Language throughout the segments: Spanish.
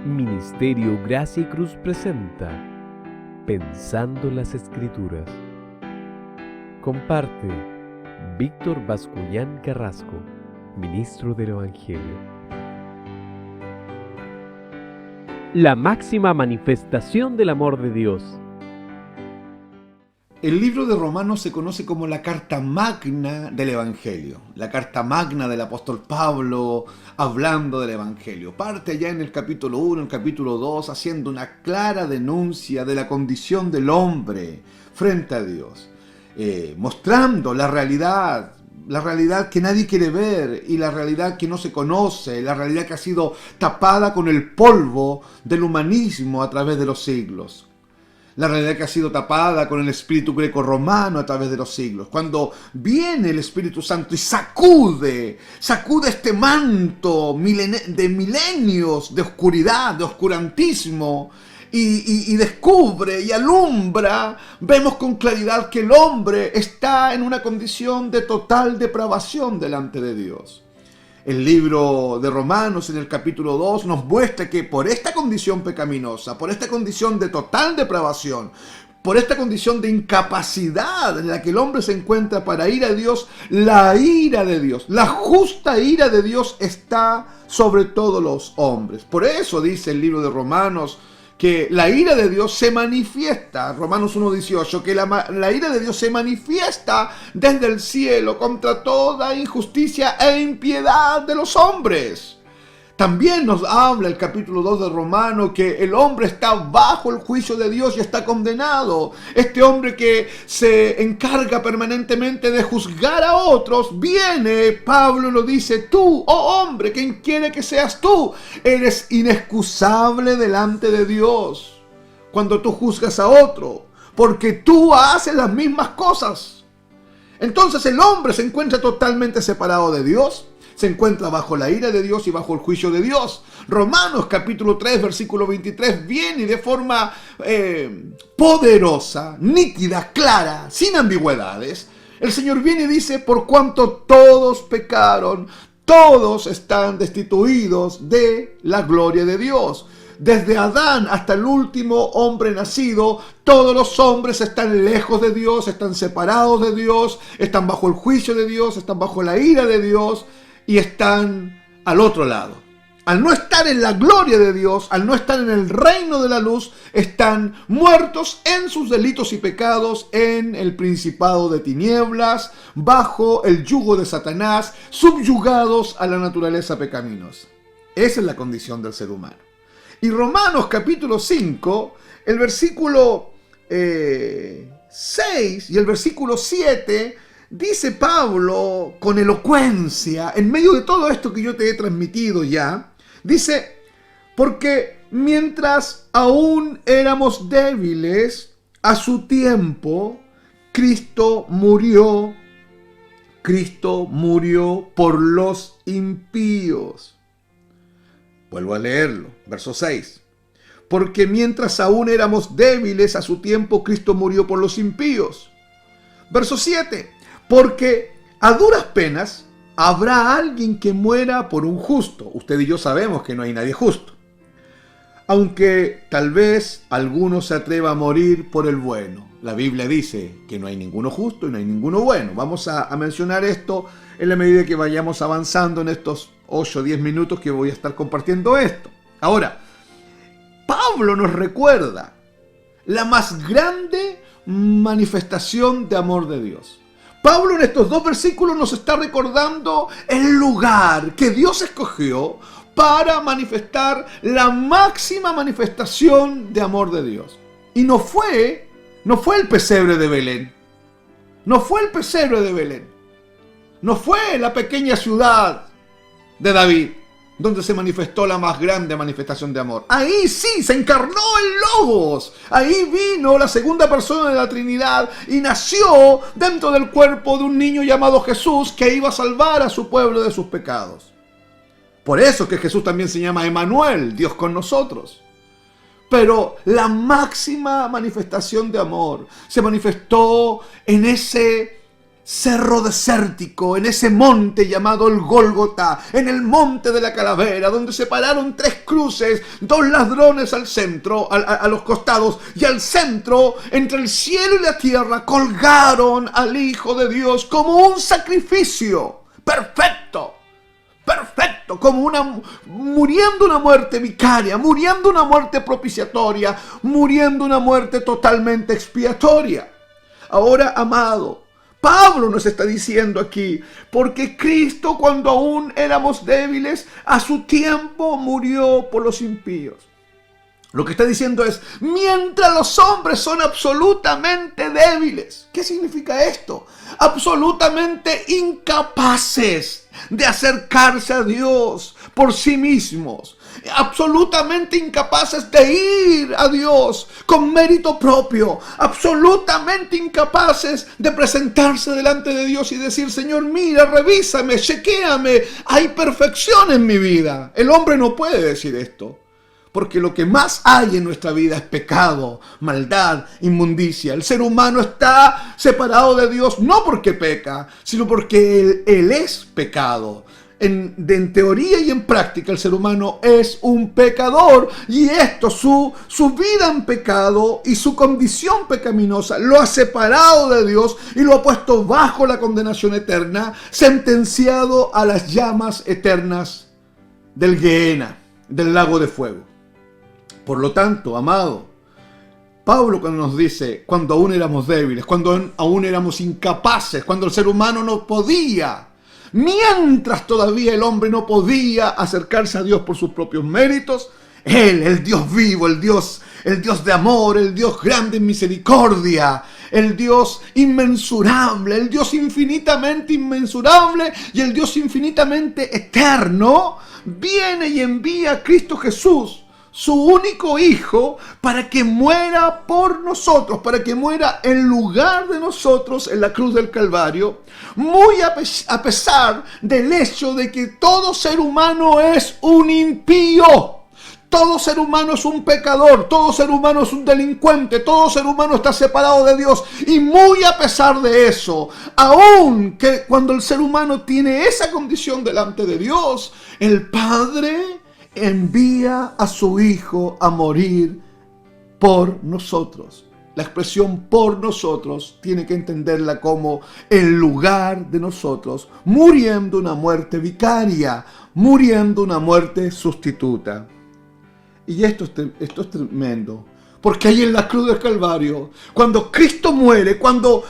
Ministerio Gracia y Cruz presenta Pensando las Escrituras. Comparte Víctor Bascuñán Carrasco, ministro del Evangelio. La máxima manifestación del amor de Dios. El libro de Romanos se conoce como la carta magna del Evangelio, la carta magna del apóstol Pablo hablando del Evangelio. Parte ya en el capítulo 1, el capítulo 2, haciendo una clara denuncia de la condición del hombre frente a Dios, mostrando la realidad que nadie quiere ver y la realidad que no se conoce, la realidad que ha sido tapada con el polvo del humanismo a través de los siglos. La realidad que ha sido tapada con el espíritu greco-romano a través de los siglos. Cuando viene el Espíritu Santo y sacude este manto de milenios de oscuridad, de oscurantismo, y descubre y alumbra, vemos con claridad que el hombre está en una condición de total depravación delante de Dios. El libro de Romanos en el capítulo 2 nos muestra que por esta condición pecaminosa, por esta condición de total depravación, por esta condición de incapacidad en la que el hombre se encuentra para ir a Dios, la ira de Dios, la justa ira de Dios está sobre todos los hombres. Por eso dice el libro de Romanos que la ira de Dios se manifiesta, Romanos 1:18, que la ira de Dios se manifiesta desde el cielo contra toda injusticia e impiedad de los hombres. También nos habla el capítulo 2 de Romanos que el hombre está bajo el juicio de Dios y está condenado. Este hombre que se encarga permanentemente de juzgar a otros, viene, Pablo lo dice, tú, oh hombre, quien quiere que seas tú, eres inexcusable delante de Dios cuando tú juzgas a otro, porque tú haces las mismas cosas. Entonces el hombre se encuentra totalmente separado de Dios. Se encuentra bajo la ira de Dios y bajo el juicio de Dios. Romanos capítulo 3, versículo 23 viene de forma poderosa, nítida, clara, sin ambigüedades. El Señor viene y dice, por cuanto todos pecaron, todos están destituidos de la gloria de Dios. Desde Adán hasta el último hombre nacido, todos los hombres están lejos de Dios, están separados de Dios, están bajo el juicio de Dios, están bajo la ira de Dios. Y están al otro lado. Al no estar en la gloria de Dios, al no estar en el reino de la luz, están muertos en sus delitos y pecados, en el principado de tinieblas, bajo el yugo de Satanás, subyugados a la naturaleza pecaminosa. Esa es la condición del ser humano. Y Romanos capítulo 5, el versículo 6 y el versículo 7, dice Pablo con elocuencia, en medio de todo esto que yo te he transmitido ya, dice, porque mientras aún éramos débiles, a su tiempo, Cristo murió por los impíos. Vuelvo a leerlo, verso 6. Porque mientras aún éramos débiles, a su tiempo, Cristo murió por los impíos. Verso 7. Porque a duras penas habrá alguien que muera por un justo. Usted y yo sabemos que no hay nadie justo. Aunque tal vez alguno se atreva a morir por el bueno. La Biblia dice que no hay ninguno justo y no hay ninguno bueno. Vamos a mencionar esto en la medida que vayamos avanzando en estos 8 o 10 minutos que voy a estar compartiendo esto. Ahora, Pablo nos recuerda la más grande manifestación de amor de Dios. Pablo en estos 2 versículos nos está recordando el lugar que Dios escogió para manifestar la máxima manifestación de amor de Dios. Y no fue el pesebre de Belén. No fue el pesebre de Belén. No fue la pequeña ciudad de David donde se manifestó la más grande manifestación de amor. Ahí sí, se encarnó el Logos. Ahí vino la segunda persona de la Trinidad y nació dentro del cuerpo de un niño llamado Jesús que iba a salvar a su pueblo de sus pecados. Por eso que Jesús también se llama Emmanuel, Dios con nosotros. Pero la máxima manifestación de amor se manifestó en ese cerro desértico, en ese monte llamado el Gólgota, en el monte de la calavera, donde se pararon 3 cruces, 2 ladrones al centro, a los costados, y al centro, entre el cielo y la tierra, colgaron al Hijo de Dios como un sacrificio perfecto. Perfecto, como muriendo una muerte vicaria, muriendo una muerte propiciatoria, muriendo una muerte totalmente expiatoria. Ahora, amado, Pablo nos está diciendo aquí, porque Cristo, cuando aún éramos débiles, a su tiempo murió por los impíos. Lo que está diciendo es, mientras los hombres son absolutamente débiles. ¿Qué significa esto? Absolutamente incapaces de acercarse a Dios por sí mismos. Absolutamente incapaces de ir a Dios con mérito propio. Absolutamente incapaces de presentarse delante de Dios y decir, Señor, mira, revísame, chequéame. Hay perfección en mi vida. El hombre no puede decir esto. Porque lo que más hay en nuestra vida es pecado, maldad, inmundicia. El ser humano está separado de Dios no porque peca, sino porque Él es pecado. En teoría y en práctica el ser humano es un pecador. Y esto, su vida en pecado y su condición pecaminosa lo ha separado de Dios y lo ha puesto bajo la condenación eterna, sentenciado a las llamas eternas del Gehenna, del lago de fuego. Por lo tanto, amado, Pablo cuando nos dice, cuando aún éramos débiles, cuando aún éramos incapaces, cuando el ser humano no podía, mientras todavía el hombre no podía acercarse a Dios por sus propios méritos, Él, el Dios vivo, el Dios de amor, el Dios grande en misericordia, el Dios inmensurable, el Dios infinitamente inmensurable y el Dios infinitamente eterno, viene y envía a Cristo Jesús, su único Hijo, para que muera por nosotros, para que muera en lugar de nosotros en la cruz del Calvario, muy a pesar del hecho de que todo ser humano es un impío. Todo ser humano es un pecador, todo ser humano es un delincuente, todo ser humano está separado de Dios. Y muy a pesar de eso, aun que cuando el ser humano tiene esa condición delante de Dios, el Padre envía a su Hijo a morir por nosotros. La expresión por nosotros tiene que entenderla como en lugar de nosotros, muriendo una muerte vicaria, muriendo una muerte sustituta. Y esto es tremendo, porque ahí en la cruz del Calvario, cuando Cristo muere, cuando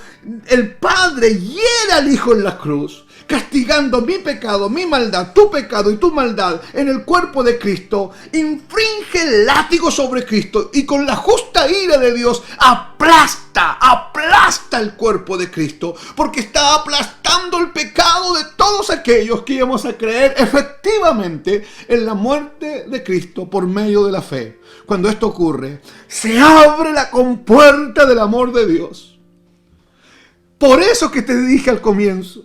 el Padre hiere al Hijo en la cruz, castigando mi pecado, mi maldad, tu pecado y tu maldad en el cuerpo de Cristo, infringe el látigo sobre Cristo y con la justa ira de Dios aplasta el cuerpo de Cristo, porque está aplastando el pecado de todos aquellos que íbamos a creer efectivamente en la muerte de Cristo por medio de la fe. Cuando esto ocurre, se abre la compuerta del amor de Dios. Por eso que te dije al comienzo,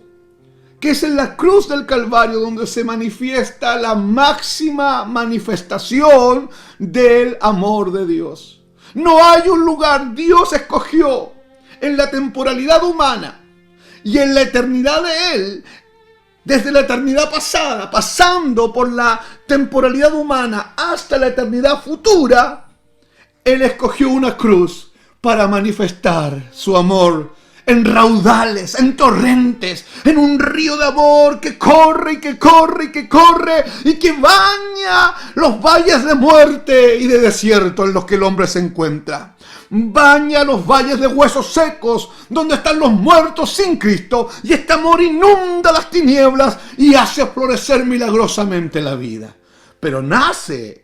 que es en la cruz del Calvario donde se manifiesta la máxima manifestación del amor de Dios. No hay un lugar, Dios escogió en la temporalidad humana y en la eternidad de Él, desde la eternidad pasada, pasando por la temporalidad humana hasta la eternidad futura, Él escogió una cruz para manifestar su amor en raudales, en torrentes, en un río de amor que corre y que corre y que corre y que baña los valles de muerte y de desierto en los que el hombre se encuentra. Baña los valles de huesos secos donde están los muertos sin Cristo, y este amor inunda las tinieblas y hace florecer milagrosamente la vida. Pero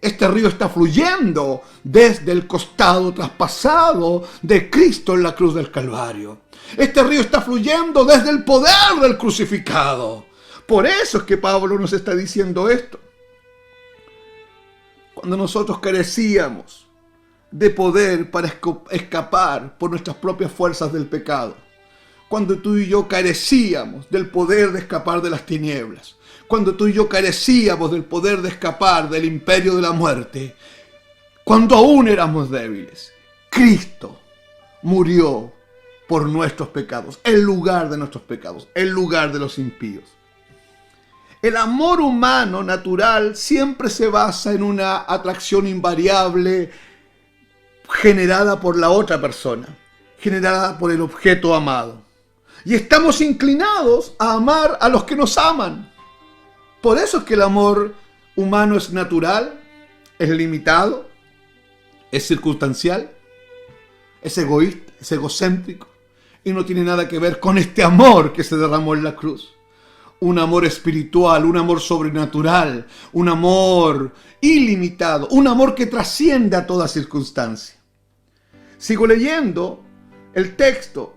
este río está fluyendo desde el costado traspasado de Cristo en la cruz del Calvario. Este río está fluyendo desde el poder del crucificado. Por eso es que Pablo nos está diciendo esto. Cuando nosotros carecíamos de poder para escapar por nuestras propias fuerzas del pecado, cuando tú y yo carecíamos del poder de escapar de las tinieblas, cuando tú y yo carecíamos del poder de escapar del imperio de la muerte, cuando aún éramos débiles, Cristo murió por nuestros pecados, en lugar de nuestros pecados, en lugar de los impíos. El amor humano natural siempre se basa en una atracción invariable generada por la otra persona, generada por el objeto amado. Y estamos inclinados a amar a los que nos aman. Por eso es que el amor humano es natural, es limitado, es circunstancial, es egoísta, es egocéntrico y no tiene nada que ver con este amor que se derramó en la cruz. Un amor espiritual, un amor sobrenatural, un amor ilimitado, un amor que trasciende a toda circunstancia. Sigo leyendo el texto,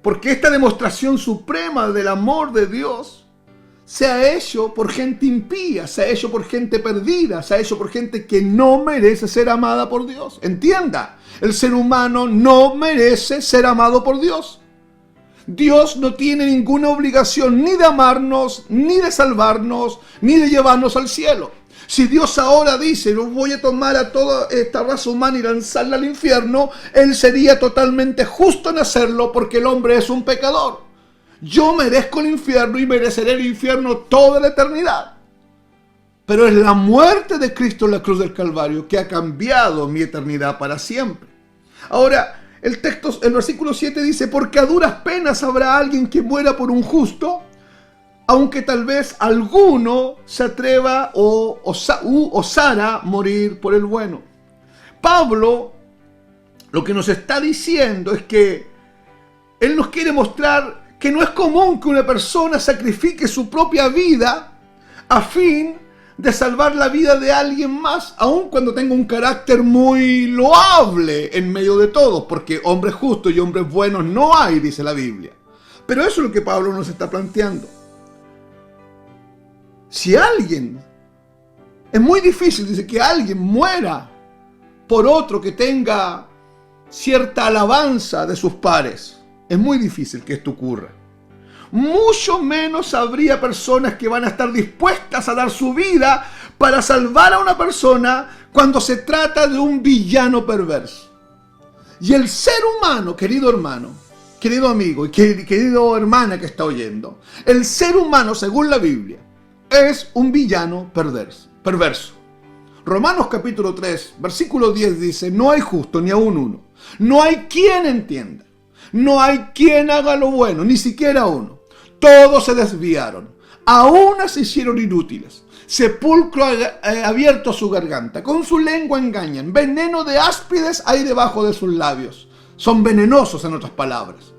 porque esta demostración suprema del amor de Dios se ha hecho por gente impía, se ha hecho por gente perdida, se ha hecho por gente que no merece ser amada por Dios. Entienda, el ser humano no merece ser amado por Dios. Dios no tiene ninguna obligación ni de amarnos, ni de salvarnos, ni de llevarnos al cielo. Si Dios ahora dice, no voy a tomar a toda esta raza humana y lanzarla al infierno, Él sería totalmente justo en hacerlo porque el hombre es un pecador. Yo merezco el infierno y mereceré el infierno toda la eternidad. Pero es la muerte de Cristo en la cruz del Calvario que ha cambiado mi eternidad para siempre. Ahora, el texto, el versículo 7 dice, porque a duras penas habrá alguien que muera por un justo, aunque tal vez alguno se atreva o osara morir por el bueno. Pablo lo que nos está diciendo es que él nos quiere mostrar que no es común que una persona sacrifique su propia vida a fin de salvar la vida de alguien más, aun cuando tenga un carácter muy loable en medio de todos, porque hombres justos y hombres buenos no hay, dice la Biblia. Pero eso es lo que Pablo nos está planteando. Si alguien, es muy difícil, dice, que alguien muera por otro que tenga cierta alabanza de sus pares. Es muy difícil que esto ocurra. Mucho menos habría personas que van a estar dispuestas a dar su vida para salvar a una persona cuando se trata de un villano perverso. Y el ser humano, querido hermano, querido amigo y querido hermana que está oyendo, el ser humano, según la Biblia, es un villano perverso. Romanos capítulo 3, versículo 10 dice, no hay justo ni aun uno. No hay quien entienda. No hay quien haga lo bueno, ni siquiera uno. Todos se desviaron. A una se hicieron inútiles. Sepulcro abierto a su garganta. Con su lengua engañan. Veneno de áspides hay debajo de sus labios. Son venenosos, en otras palabras.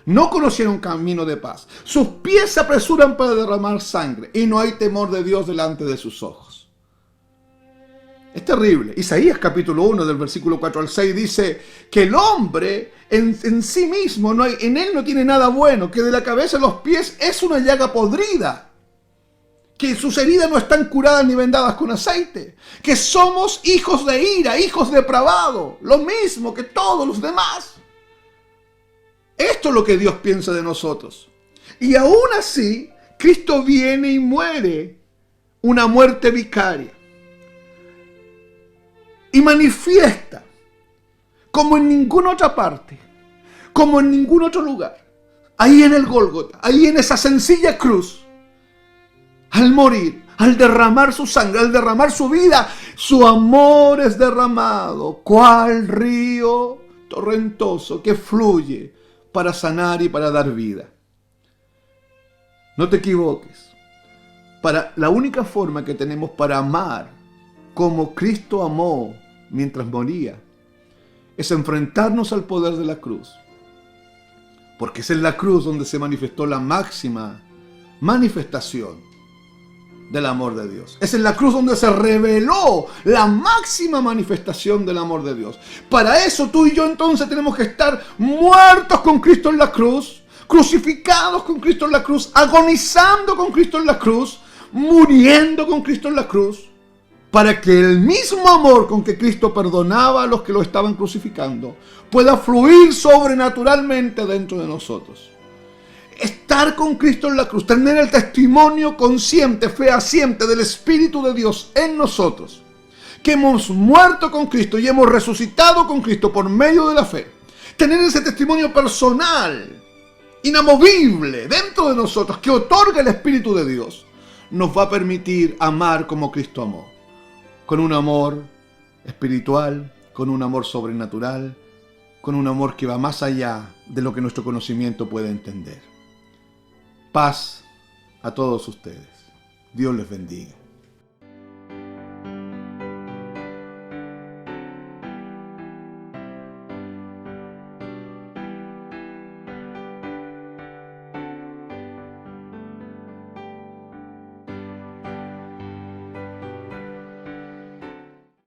No conocieron camino de paz. Sus pies se apresuran para derramar sangre. Y no hay temor de Dios delante de sus ojos. Es terrible. Isaías capítulo 1 del versículo 4 al 6 dice que el hombre en sí mismo, en él no tiene nada bueno, que de la cabeza a los pies es una llaga podrida, que sus heridas no están curadas ni vendadas con aceite, que somos hijos de ira, hijos depravados, lo mismo que todos los demás. Esto es lo que Dios piensa de nosotros. Y aún así, Cristo viene y muere una muerte vicaria. Y manifiesta, como en ninguna otra parte, como en ningún otro lugar, ahí en el Gólgota, ahí en esa sencilla cruz, al morir, al derramar su sangre, al derramar su vida, su amor es derramado, cual río torrentoso que fluye para sanar y para dar vida. No te equivoques. La única forma que tenemos para amar como Cristo amó mientras moría es enfrentarnos al poder de la cruz. Porque es en la cruz donde se manifestó la máxima manifestación del amor de Dios. Es en la cruz donde se reveló la máxima manifestación del amor de Dios. Para eso tú y yo entonces tenemos que estar muertos con Cristo en la cruz, crucificados con Cristo en la cruz, agonizando con Cristo en la cruz, muriendo con Cristo en la cruz, para que el mismo amor con que Cristo perdonaba a los que lo estaban crucificando pueda fluir sobrenaturalmente dentro de nosotros. Estar con Cristo en la cruz, tener el testimonio consciente, fehaciente del Espíritu de Dios en nosotros, que hemos muerto con Cristo y hemos resucitado con Cristo por medio de la fe, Tener ese testimonio personal, inamovible, dentro de nosotros, que otorga el Espíritu de Dios, nos va a permitir amar como Cristo amó. Con un amor espiritual, con un amor sobrenatural, con un amor que va más allá de lo que nuestro conocimiento puede entender. Paz a todos ustedes. Dios les bendiga.